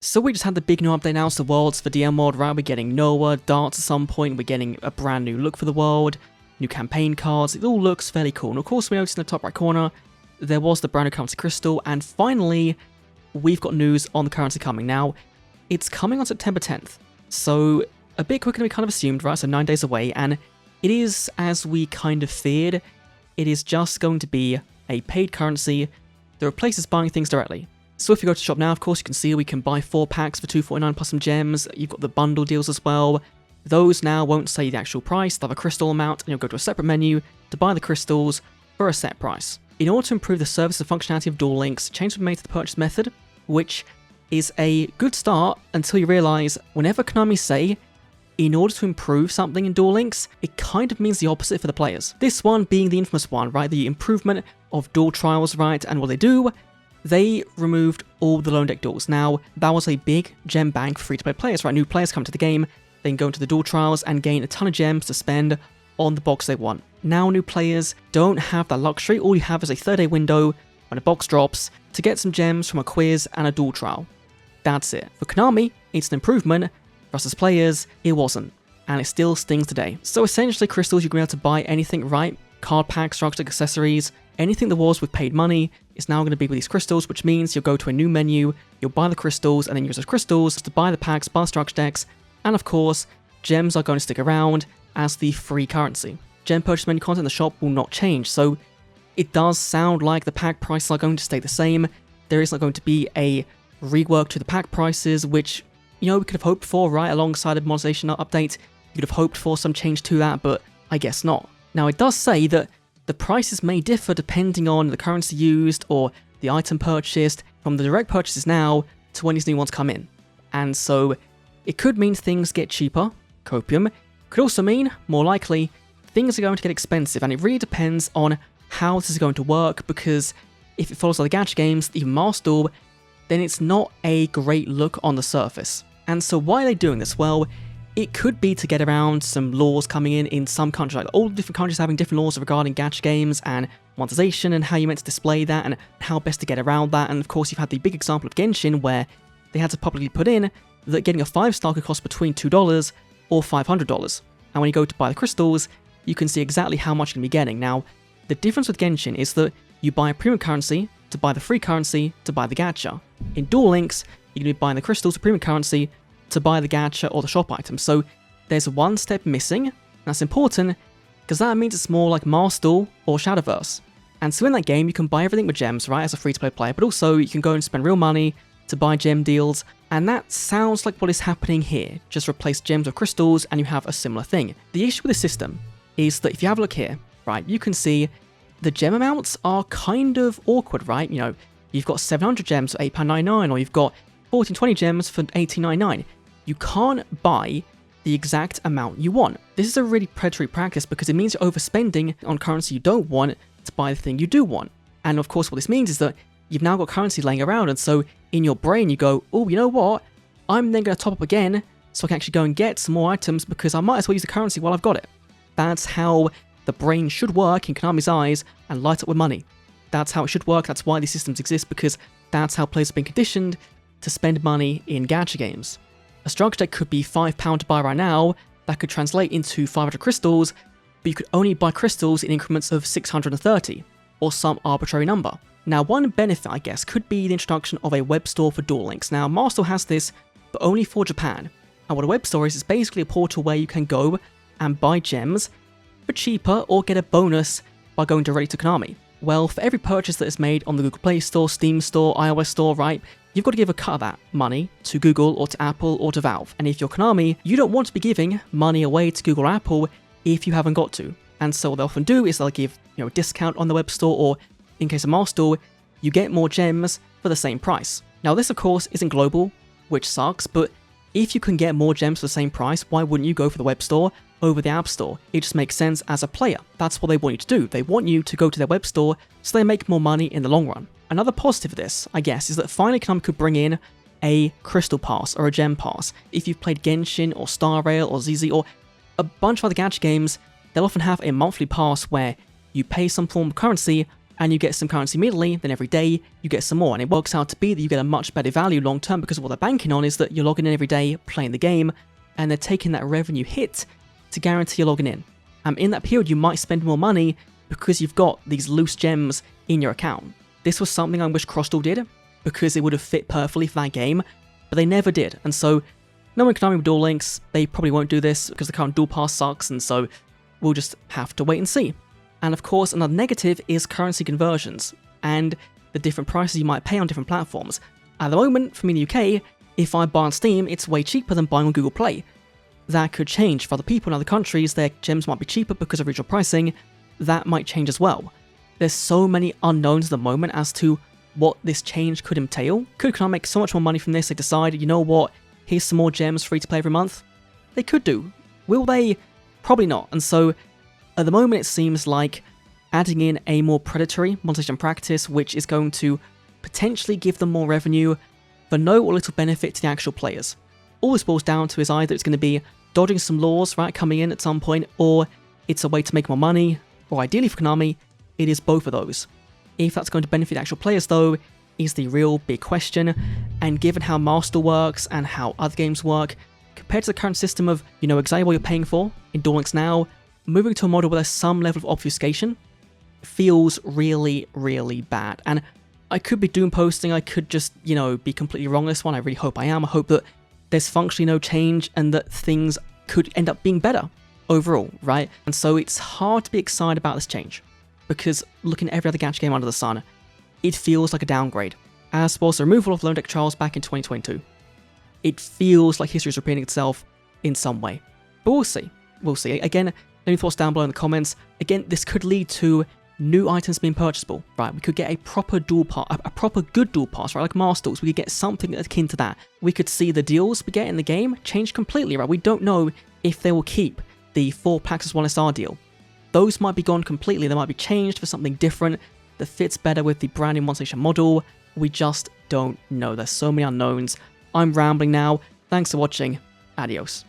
So we just had the big new update announced the worlds for DM mod, right? We're getting Noah, darts at some point, we're getting a brand new look for the world, new campaign cards, it all looks fairly cool. And of course we noticed in the top right corner, there was the brand new currency crystal, and finally, we've got news on the currency coming. Now, it's coming on September 10th, so a bit quicker than we kind of assumed, right? So 9 days away, and it is, as we kind of feared, it is just going to be a paid currency that replaces buying things directly. So if you go to shop now, of course, you can see we can buy 4 packs for $2.49 plus some gems. You've got the bundle deals as well. Those now won't say the actual price, they'll have a crystal amount, and you'll go to a separate menu to buy the crystals for a set price. In order to improve the service and functionality of Duel Links, changes were made to the purchase method, which is a good start until you realise whenever Konami say, in order to improve something in Duel Links, it kind of means the opposite for the players. This one being the infamous one, right? The improvement of duel trials, right? And what they do, they removed all the lone deck duels. Now, that was a big gem bank for free-to-play players, right? New players come to the game, they can go into the duel trials and gain a ton of gems to spend on the box they want. Now, new players don't have that luxury. All you have is a 30-day window when a box drops to get some gems from a quiz and a duel trial. That's it. For Konami, it's an improvement. For us as players, it wasn't. And it still stings today. So essentially, crystals, you can be able to buy anything, right? Card packs, structured accessories, anything that was with paid money is now going to be with these crystals, which means you'll go to a new menu, you'll buy the crystals, and then use those crystals to buy the packs, buy the structure decks, and of course, gems are going to stick around as the free currency. Gem purchase menu content in the shop will not change, so it does sound like the pack prices are going to stay the same. There is not going to be a rework to the pack prices, which, you know, we could have hoped for, right? Alongside the monetization update, you could have hoped for some change to that, but I guess not. Now, it does say that the prices may differ depending on the currency used or the item purchased from the direct purchases now to when these new ones come in. And so it could mean things get cheaper, copium. Could also mean, more likely, things are going to get expensive, and it really depends on how this is going to work, because if it follows other gacha games, even Master Duel, then it's not a great look on the surface. And so why are they doing this? Well, it could be to get around some laws coming in some countries, like all different countries having different laws regarding gacha games and monetization and how you meant to display that and how best to get around that. And of course, you've had the big example of Genshin where they had to publicly put in that getting a 5-star could cost between $2 or $500. And when you go to buy the crystals, you can see exactly how much you're going to be getting. Now, the difference with Genshin is that you buy a premium currency to buy the free currency to buy the gacha. In Duel Links, you're going to be buying the crystals, the premium currency, to buy the gacha or the shop item. So there's one step missing. That's important because that means it's more like Master Duel or Shadowverse. And so in that game, you can buy everything with gems, right, as a free-to-play player, but also you can go and spend real money to buy gem deals. And that sounds like what is happening here. Just replace gems with crystals and you have a similar thing. The issue with the system is that if you have a look here, right, you can see the gem amounts are kind of awkward, right? You know, you've got 700 gems for £8.99, or you've got 1420 gems for $18.99. You can't buy the exact amount you want. This is a really predatory practice because it means you're overspending on currency you don't want to buy the thing you do want. And of course, what this means is that you've now got currency laying around, and so in your brain you go, oh, you know what? I'm then going to top up again so I can actually go and get some more items because I might as well use the currency while I've got it. That's how the brain should work in Konami's eyes and light up with money. That's how it should work. That's why these systems exist, because that's how players have been conditioned to spend money in gacha games. A structure deck could be £5 to buy right now, that could translate into 500 crystals, but you could only buy crystals in increments of 630, or some arbitrary number. Now, one benefit, I guess, could be the introduction of a web store for Duel Links. Now, Master Duel has this, but only for Japan. And what a web store is basically a portal where you can go and buy gems for cheaper or get a bonus by going directly to Konami. Well, for every purchase that is made on the Google Play Store, Steam Store, iOS Store, right, you've got to give a cut of that money to Google or to Apple or to Valve. And if you're Konami, you don't want to be giving money away to Google or Apple if you haven't got to. And so what they often do is they'll give, you know, a discount on the web store, or in case of Master Duel, you get more gems for the same price. Now this of course isn't global, which sucks, but if you can get more gems for the same price, why wouldn't you go for the web store over the app store? It just makes sense as a player. That's what they want you to do. They want you to go to their web store so they make more money in the long run. Another positive of this, I guess, is that finally Konami could bring in a crystal pass or a gem pass. If you've played Genshin or Star Rail or ZZ or a bunch of other gacha games, they'll often have a monthly pass where you pay some form of currency and you get some currency immediately, then every day you get some more. And it works out to be that you get a much better value long term because what they're banking on is that you're logging in every day, playing the game, and they're taking that revenue hit to guarantee you're logging in. In that period, you might spend more money because you've got these loose gems in your account. This was something I wish Crossduel did because it would have fit perfectly for that game, but they never did. And so, knowing Konami with Duel Links, they probably won't do this because the current Duel Pass sucks, and so we'll just have to wait and see. And of course, another negative is currency conversions and the different prices you might pay on different platforms. At the moment, for me in the UK, if I buy on Steam, it's way cheaper than buying on Google Play. That could change. For other people in other countries, their gems might be cheaper because of regional pricing. That might change as well. There's so many unknowns at the moment as to what this change could entail. Could Konami make so much more money from this they decide, you know what, here's some more gems free to play every month? They could do. Will they? Probably not. And so, at the moment it seems like adding in a more predatory monetization practice, which is going to potentially give them more revenue for no or little benefit to the actual players. All this boils down to is either it's going to be dodging some laws, right, coming in at some point, or it's a way to make more money, or ideally for Konami, it is both of those. If that's going to benefit actual players though, is the real big question, and given how Master works and how other games work, compared to the current system of you know exactly what you're paying for in Duel Links now, moving to a model where there's some level of obfuscation feels really, really bad. And I could be doom posting, I could just, you know, be completely wrong on this one, I really hope I am. I hope that there's functionally no change and that things could end up being better overall, right? And so it's hard to be excited about this change, because looking at every other gacha game under the sun, it feels like a downgrade. As was the removal of Lone Deck Trials back in 2022. It feels like history is repeating itself in some way. But we'll see. We'll see. Again, let me thoughts down below in the comments. Again, this could lead to new items being purchasable, right? We could get a proper dual pass, a proper good dual pass, right? Like Masters, we could get something akin to that. We could see the deals we get in the game change completely, right? We don't know if they will keep the 4 packs as 1 SR deal. Those might be gone completely. They might be changed for something different that fits better with the brand new monetization model. We just don't know. There's so many unknowns. I'm rambling now. Thanks for watching. Adios.